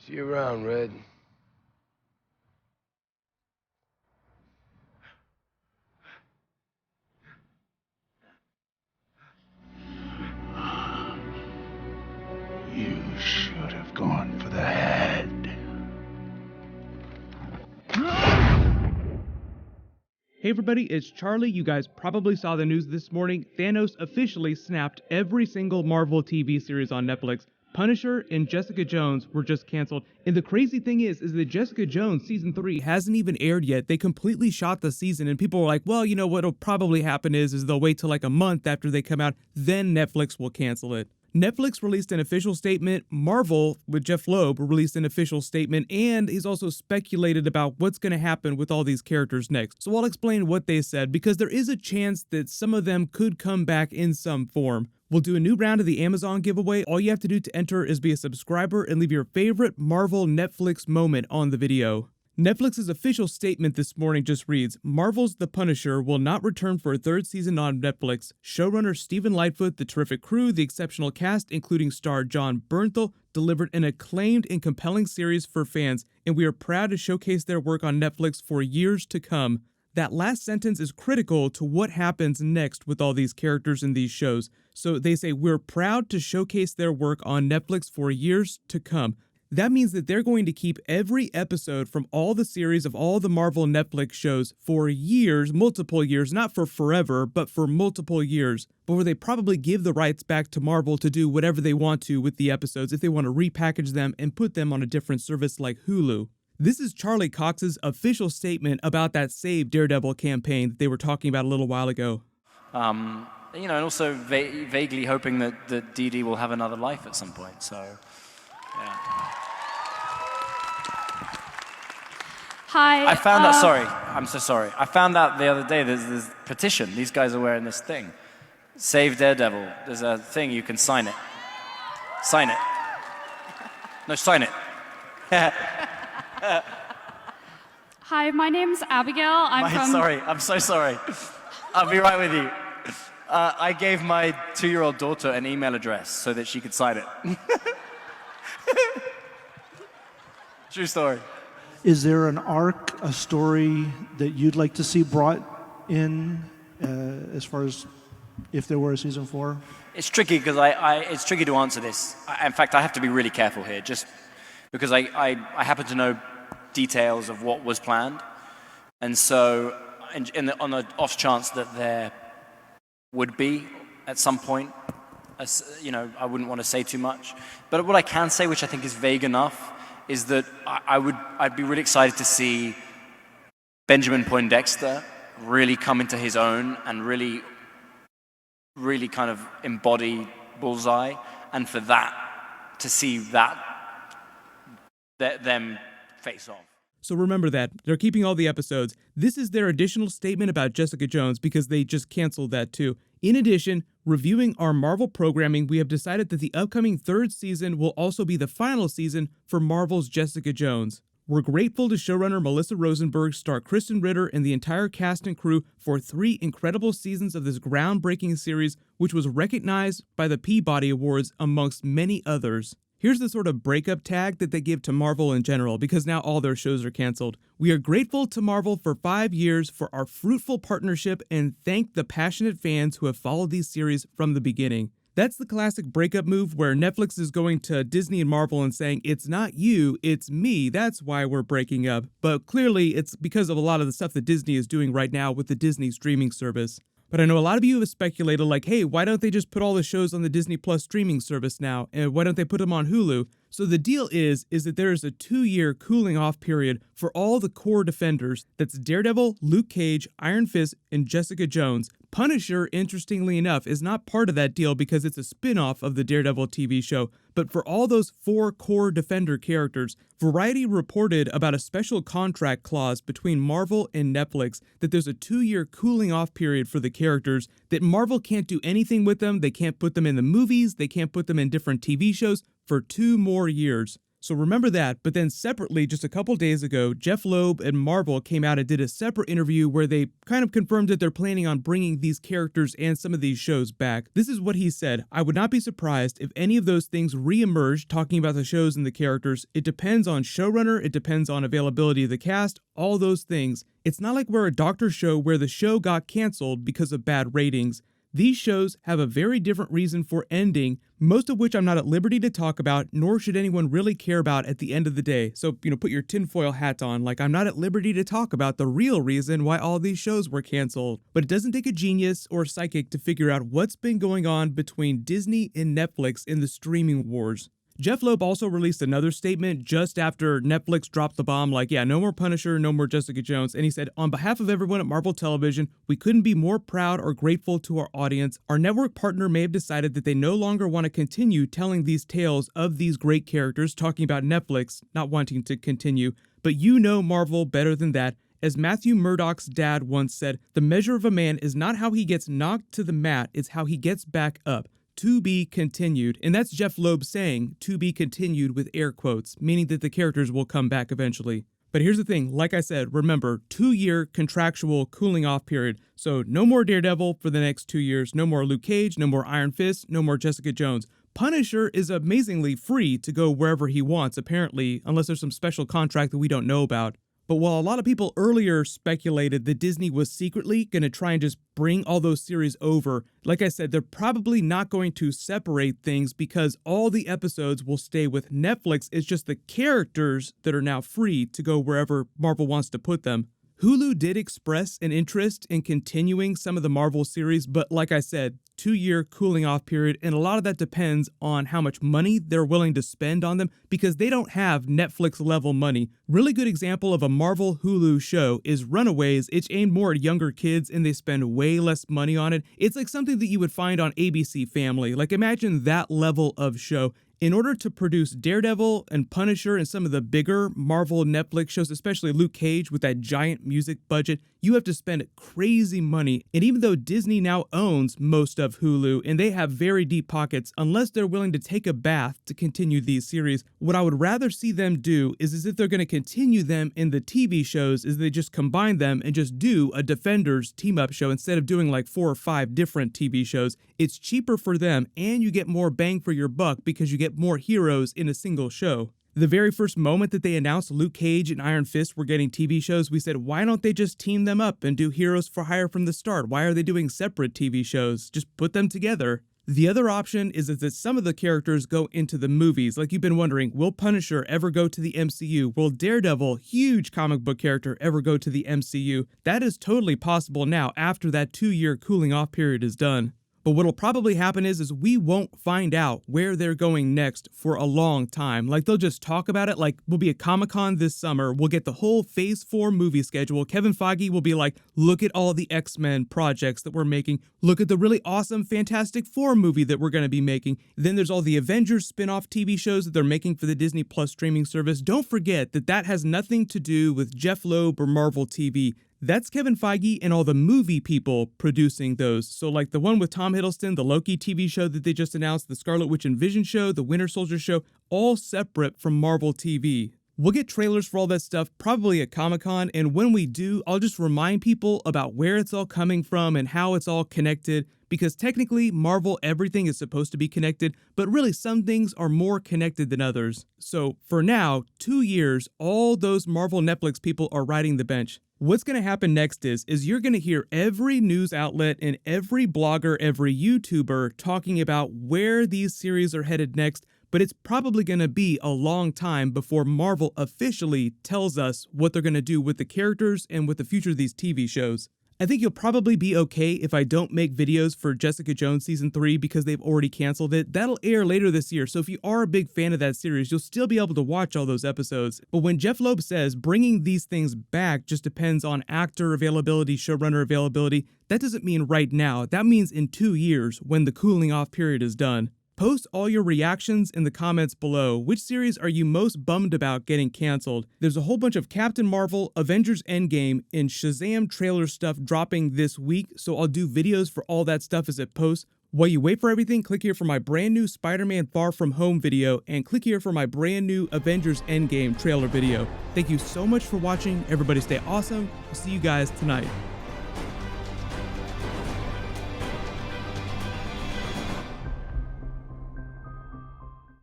See you around, Red. You should have gone for the head. Hey everybody, it's Charlie. You guys probably saw the news this morning. Thanos officially snapped every single Marvel TV series on Netflix. Punisher and Jessica Jones were just canceled. And the crazy thing is that Jessica Jones season 3 hasn't even aired yet. They completely shot the season and people were like, well, you know what'll probably happen is they'll wait till like a month after they come out, then Netflix will cancel it. Netflix released an official statement, Marvel, with Jeff Loeb, released an official statement, and he's also speculated about what's going to happen with all these characters next. So I'll explain what they said, because there is a chance that some of them could come back in some form. We'll do a new round of the Amazon giveaway. All you have to do to enter is be a subscriber and leave your favorite Marvel Netflix moment on the video. Netflix's official statement this morning just reads, Marvel's The Punisher will not return for a third season on Netflix. Showrunner Stephen Lightfoot, the terrific crew, the exceptional cast, including star Jon Bernthal, delivered an acclaimed and compelling series for fans, and we are proud to showcase their work on Netflix for years to come. That last sentence is critical to what happens next with all these characters in these shows. So they say, we're proud to showcase their work on Netflix for years to come. That means that they're going to keep every episode from all the series of all the Marvel Netflix shows for years, multiple years, not for forever, but for multiple years, before they probably give the rights back to Marvel to do whatever they want to with the episodes if they want to repackage them and put them on a different service like Hulu. This is Charlie Cox's official statement about that Save Daredevil campaign that they were talking about a little while ago. And also vaguely hoping that Dee Dee will have another life at some point, so, yeah. Hi. I found out, sorry, I'm so sorry. I found out the other day there's this petition. These guys are wearing this thing. Save Daredevil. There's a thing, you can sign it. Sign it. No, sign it. Hi, my name's Abigail. Sorry, I'm so sorry. I'll be right with you. I gave my 2-year-old daughter an email address so that she could sign it. True story. Is there an arc, a story that you'd like to see brought in as far as if there were a season 4? It's tricky because it's tricky to answer this. In fact, I have to be really careful here, just because I happen to know details of what was planned, and so on the off chance that there would be at some point, I wouldn't want to say too much. But what I can say, which I think is vague enough, is that I'd be really excited to see Benjamin Poindexter really come into his own and really, really kind of embody Bullseye, and for that, to see them face off. So remember that. They're keeping all the episodes. This is their additional statement about Jessica Jones because they just canceled that too. In addition, reviewing our Marvel programming, we have decided that the upcoming third season will also be the final season for Marvel's Jessica Jones. We're grateful to showrunner Melissa Rosenberg, star Kristen Ritter, and the entire cast and crew for 3 incredible seasons of this groundbreaking series, which was recognized by the Peabody Awards amongst many others. Here's the sort of breakup tag that they give to Marvel in general, because now all their shows are canceled. We are grateful to Marvel for 5 years for our fruitful partnership and thank the passionate fans who have followed these series from the beginning. That's the classic breakup move where Netflix is going to Disney and Marvel and saying, it's not you, it's me, that's why we're breaking up. But clearly it's because of a lot of the stuff that Disney is doing right now with the Disney streaming service. But I know a lot of you have speculated like, hey, why don't they just put all the shows on the Disney Plus streaming service now? And why don't they put them on Hulu? So the deal is that there is a 2-year cooling off period for all the core Defenders. That's Daredevil, Luke Cage, Iron Fist, and Jessica Jones. Punisher, interestingly enough, is not part of that deal because it's a spin-off of the Daredevil TV show. But for all those 4 core Defender characters, Variety reported about a special contract clause between Marvel and Netflix that there's a 2-year cooling off period for the characters, that Marvel can't do anything with them, they can't put them in the movies, they can't put them in different TV shows for 2 more years. So remember that, but then separately, just a couple days ago, Jeff Loeb and Marvel came out and did a separate interview where they kind of confirmed that they're planning on bringing these characters and some of these shows back. This is what he said: "I would not be surprised if any of those things re-emerge, talking about the shows and the characters. It depends on showrunner, it depends on availability of the cast, all those things. It's not like we're a doctor show where the show got canceled because of bad ratings. These shows have a very different reason for ending, most of which I'm not at liberty to talk about, nor should anyone really care about at the end of the day." So, put your tinfoil hat on, like I'm not at liberty to talk about the real reason why all these shows were canceled. But it doesn't take a genius or a psychic to figure out what's been going on between Disney and Netflix in the streaming wars. Jeff Loeb also released another statement just after Netflix dropped the bomb, like, yeah, no more Punisher, no more Jessica Jones. And he said, "On behalf of everyone at Marvel Television, we couldn't be more proud or grateful to our audience. Our network partner may have decided that they no longer want to continue telling these tales of these great characters," talking about Netflix not wanting to continue. "But you know Marvel better than that. As Matthew Murdock's dad once said, the measure of a man is not how he gets knocked to the mat, it's how he gets back up. To be continued." And that's Jeff Loeb saying "to be continued" with air quotes, meaning that the characters will come back eventually. But here's the thing, like I said, remember, 2-year contractual cooling off period. So no more Daredevil for the next 2 years, no more Luke Cage, no more Iron Fist, no more Jessica Jones. Punisher is amazingly free to go wherever he wants, apparently, unless there's some special contract that we don't know about. But while a lot of people earlier speculated that Disney was secretly going to try and just bring all those series over, like I said, they're probably not going to separate things because all the episodes will stay with Netflix. It's just the characters that are now free to go wherever Marvel wants to put them. Hulu did express an interest in continuing some of the Marvel series, but like I said, 2-year cooling off period, and a lot of that depends on how much money they're willing to spend on them because they don't have Netflix level money. Really good example of a Marvel Hulu show is Runaways. It's aimed more at younger kids and they spend way less money on it. It's like something that you would find on ABC Family. Like imagine that level of show. In order to produce Daredevil and Punisher and some of the bigger Marvel Netflix shows, especially Luke Cage with that giant music budget, you have to spend crazy money. And even though Disney now owns most of Hulu and they have very deep pockets, unless they're willing to take a bath to continue these series, what I would rather see them do is if they're going to continue them in the TV shows, is they just combine them and just do a Defenders team-up show instead of doing like 4 or 5 different TV shows. It's cheaper for them and you get more bang for your buck because you get more heroes in a single show. The very first moment that they announced Luke Cage and Iron Fist were getting TV shows, we said, why don't they just team them up and do Heroes for Hire from the start? Why are they doing separate TV shows? Just put them together. The other option is that some of the characters go into the movies. Like you've been wondering, will Punisher ever go to the MCU? Will Daredevil, huge comic book character, ever go to the MCU? That is totally possible now after that 2-year cooling off period is done. But what'll probably happen is we won't find out where they're going next for a long time. Like they'll just talk about it, like we'll be at Comic-Con this summer, we'll get the whole Phase 4 movie schedule. Kevin Feige will be like, look at all the X-Men projects that we're making, look at the really awesome Fantastic Four movie that we're going to be making. Then there's all the Avengers spin-off TV shows that they're making for the Disney Plus streaming service. Don't forget that that has nothing to do with Jeff Loeb or Marvel TV. That's Kevin Feige and all the movie people producing those. So like the one with Tom Hiddleston, the Loki TV show that they just announced, the Scarlet Witch and Vision show, the Winter Soldier show, all separate from Marvel TV. We'll get trailers for all that stuff probably at Comic-Con, and when we do, I'll just remind people about where it's all coming from and how it's all connected, because technically, Marvel everything is supposed to be connected, but really some things are more connected than others. So for now, 2 years, all those Marvel Netflix people are riding the bench. What's going to happen next is you're going to hear every news outlet and every blogger, every YouTuber talking about where these series are headed next, but it's probably going to be a long time before Marvel officially tells us what they're going to do with the characters and with the future of these TV shows. I think you'll probably be okay if I don't make videos for Jessica Jones Season 3 because they've already canceled it. That'll air later this year, so if you are a big fan of that series, you'll still be able to watch all those episodes. But when Jeff Loeb says bringing these things back just depends on actor availability, showrunner availability, that doesn't mean right now. That means in 2 years when the cooling off period is done. Post all your reactions in the comments below. Which series are you most bummed about getting canceled? There's a whole bunch of Captain Marvel, Avengers Endgame, and Shazam trailer stuff dropping this week, so I'll do videos for all that stuff as it posts. While you wait for everything, click here for my brand new Spider-Man Far From Home video, and click here for my brand new Avengers Endgame trailer video. Thank you so much for watching. Everybody stay awesome. I'll see you guys tonight.